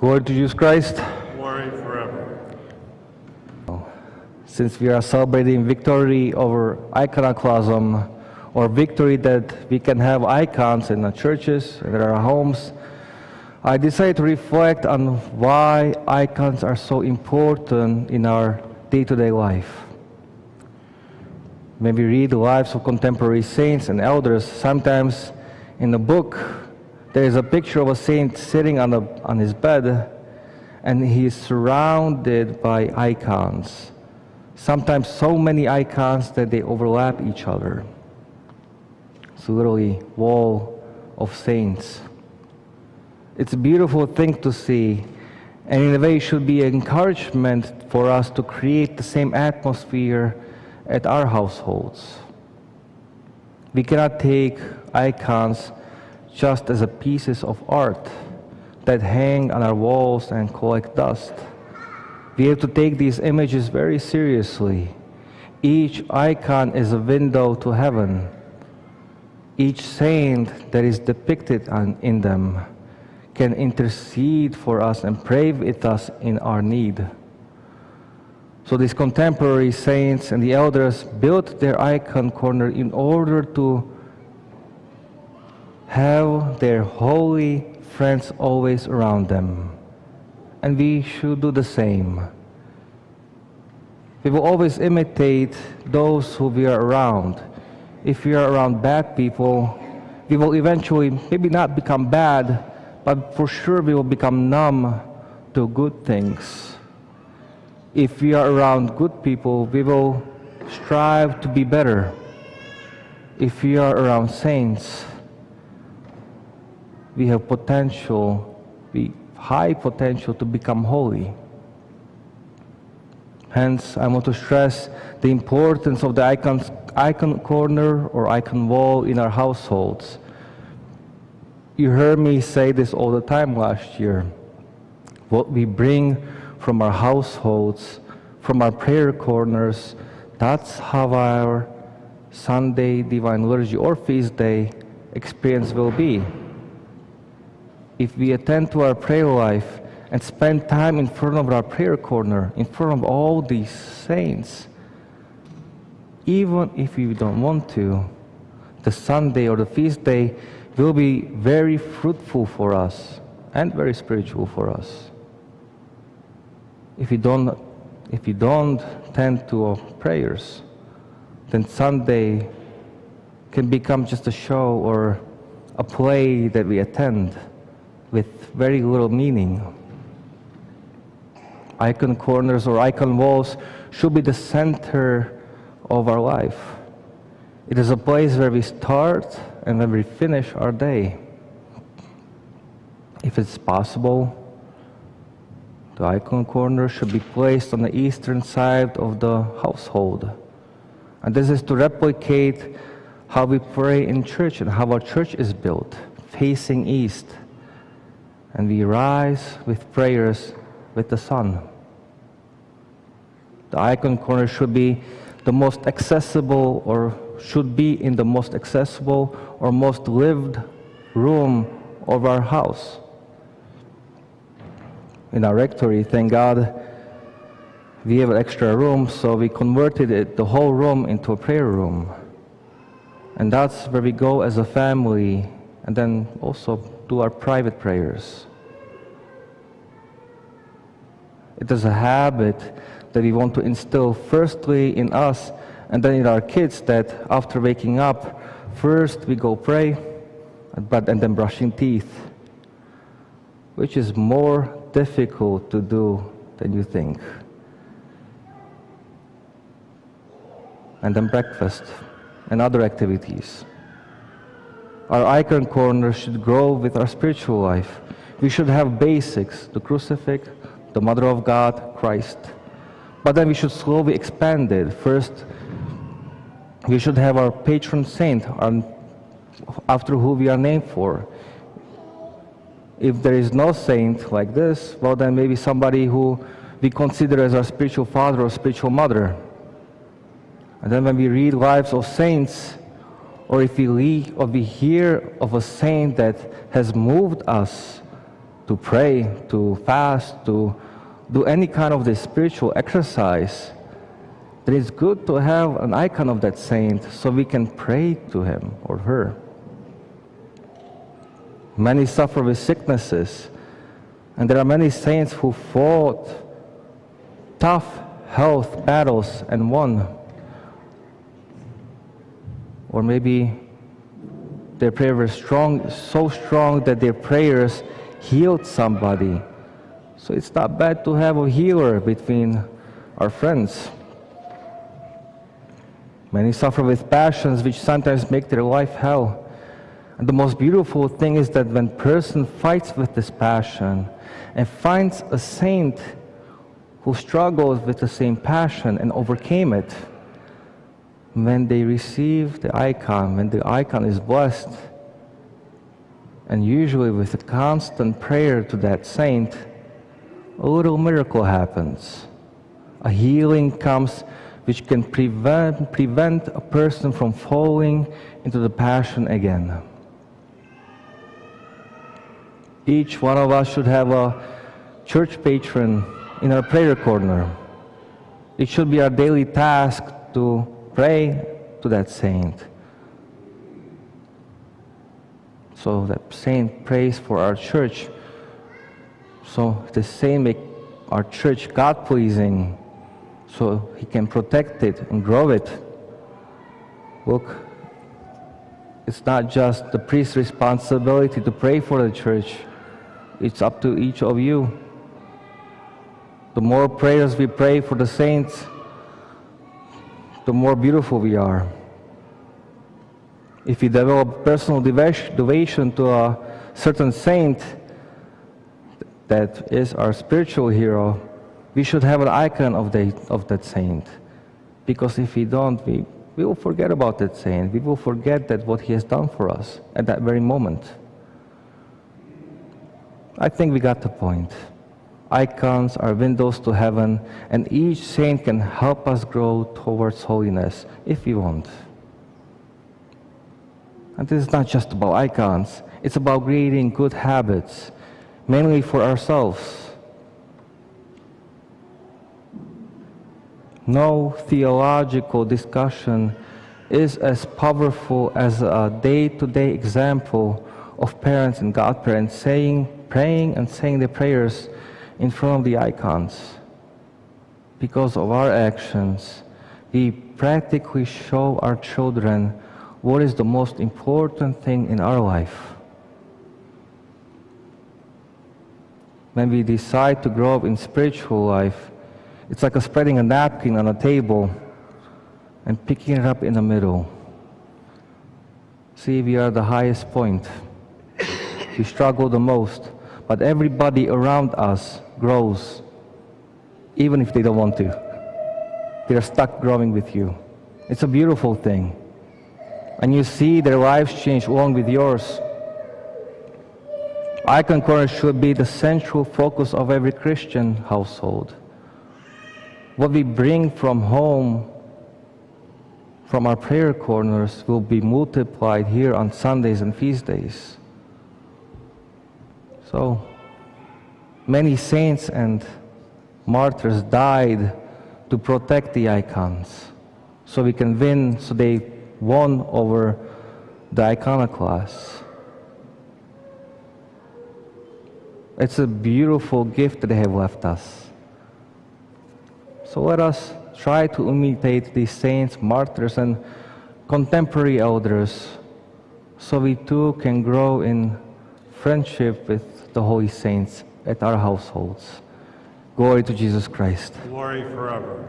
Glory to Jesus Christ. Glory forever. Since we are celebrating victory over iconoclasm, or victory that we can have icons in the churches and in our homes, I decided to reflect on why icons are so important in our day-to-day life. When we read the lives of contemporary saints and elders, sometimes in the book there is a picture of a saint sitting on his bed, and he is surrounded by icons. Sometimes so many icons that they overlap each other. It's literally a wall of saints. It's a beautiful thing to see, and in a way it should be an encouragement for us to create the same atmosphere at our households. We cannot take icons just as pieces of art that hang on our walls and collect dust. We have to take these images very seriously. Each icon is a window to heaven. Each saint that is depicted in them can intercede for us and pray with us in our need. So these contemporary saints and the elders built their icon corner in order to have their holy friends always around them. And we should do the same. We will always imitate those who we are around. If we are around bad people, we will eventually maybe not become bad, but for sure we will become numb to good things. If we are around good people, we will strive to be better. If we are around saints, we have high potential to become holy. Hence, I want to stress the importance of the icon corner or icon wall in our households. You heard me say this all the time last year. What we bring from our households, from our prayer corners, that's how our Sunday Divine Liturgy or Feast Day experience will be. If we attend to our prayer life and spend time in front of our prayer corner, in front of all these saints, even if we don't want to, the Sunday or the feast day will be very fruitful for us and very spiritual for us. If you don't tend to our prayers, then Sunday can become just a show or a play that we attend with very little meaning. Icon corners or icon walls should be the center of our life. It is a place where we start and where we finish our day. If it's possible, the icon corner should be placed on the eastern side of the household. And this is to replicate how we pray in church and how our church is built, facing east. And we rise with prayers with the sun. The icon corner should be the most accessible or should be in the most accessible or most lived room of our house. In our rectory, thank God, we have an extra room, so we converted the whole room into a prayer room. And that's where we go as a family and then also do our private prayers. It is a habit that we want to instill firstly in us and then in our kids, that after waking up, first we go pray and then brushing teeth, which is more difficult to do than you think. And then breakfast and other activities. Our icon corner should grow with our spiritual life. We should have basics, the crucifix, the Mother of God, Christ. But then we should slowly expand it. First, we should have our patron saint, after who we are named for. If there is no saint like this, well then maybe somebody who we consider as our spiritual father or spiritual mother. And then when we read lives of saints, or if we hear of a saint that has moved us to pray, to fast, to do any kind of this spiritual exercise, then it's good to have an icon of that saint so we can pray to him or her. Many suffer with sicknesses, and there are many saints who fought tough health battles and won. Or maybe their prayer was strong, so strong that their prayers healed somebody. So it's not bad to have a healer between our friends. Many suffer with passions which sometimes make their life hell. And the most beautiful thing is that when a person fights with this passion and finds a saint who struggles with the same passion and overcame it, when they receive the icon, when the icon is blessed, and usually with a constant prayer to that saint, a little miracle happens. A healing comes which can prevent a person from falling into the passion again. Each one of us should have a church patron in our prayer corner. It should be our daily task to pray to that saint. So that saint prays for our church. So the saint make our church God-pleasing, so he can protect it and grow it. Look, it's not just the priest's responsibility to pray for the church. It's up to each of you. The more prayers we pray for the saints, the more beautiful we are. If we develop personal devotion to a certain saint that is our spiritual hero, we should have an icon of that saint. Because if we don't, we will forget about that saint. We will forget that what he has done for us at that very moment. I think we got the point. Icons are windows to heaven, and each saint can help us grow towards holiness if we want. And this is not just about icons, it's about creating good habits, mainly for ourselves. No theological discussion is as powerful as a day-to-day example of parents and godparents praying and saying the prayers in front of the icons. Because of our actions, we practically show our children what is the most important thing in our life. When we decide to grow up in spiritual life, it's like spreading a napkin on a table and picking it up in the middle. See, we are the highest point. We struggle the most, but everybody around us grows, even if they don't want to. They're stuck growing with you. It's a beautiful thing. And you see their lives change along with yours. Icon corner should be the central focus of every Christian household. What we bring from home, from our prayer corners, will be multiplied here on Sundays and feast days. So, many saints and martyrs died to protect the icons, so we can win, so they won over the iconoclasts. It's a beautiful gift that they have left us. So let us try to imitate these saints, martyrs, and contemporary elders, so we too can grow in friendship with the holy saints at our households. Glory to Jesus Christ. Glory forever.